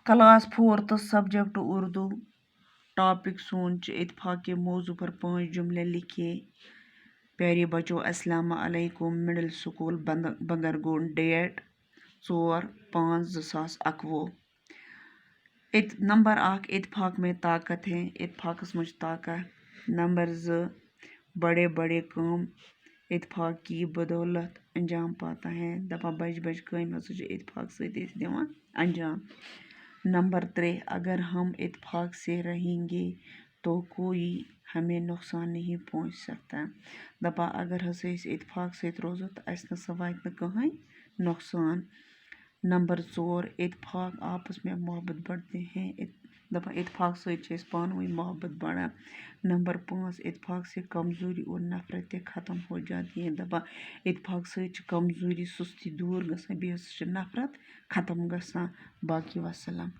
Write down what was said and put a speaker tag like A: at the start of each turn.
A: Class 4th subject Urdu. Topic सोच इत्तेफाक के मौजू पर 5 जुमले लिखिए। प्यारे बच्चों अस्सलाम वालेकुम। Middle school Bangargaon. Date 4/5/2021। Number 1 इत्तेफाक में ताकत है। इत्तेफाकस मज ताकत। नंबर 2 बड़े बड़े काम इत्तेफाक की बदौलत अंजाम पाता है। दपा बज बज काम हसा इत्तेफाक सती दिवान अंजाम। नंबर 3 अगर हम इत्तेफाक से रहेंगे तो कोई हमें नुकसान नहीं पहुंच सकता। दपा अगर हसा इत्तेफाक सत रोजो तो अस नसा वात न कहीं नुकसान। नंबर 4 इत्तेफाक आपस में मोहब्बत बढ़ते हैं। दपा इत्तेफाक सत पान वही मोहब्बत बढ़ा। नंबर 5 इत्तेफाक से कमज़ोरी और नफरतें ख़त्म हो जाती हैं। दपा इत्तेफाक सत कमज़ोरी सुस्ती दूर गसान बेस नफरत ख़त्म गसान। बाकी वसलम।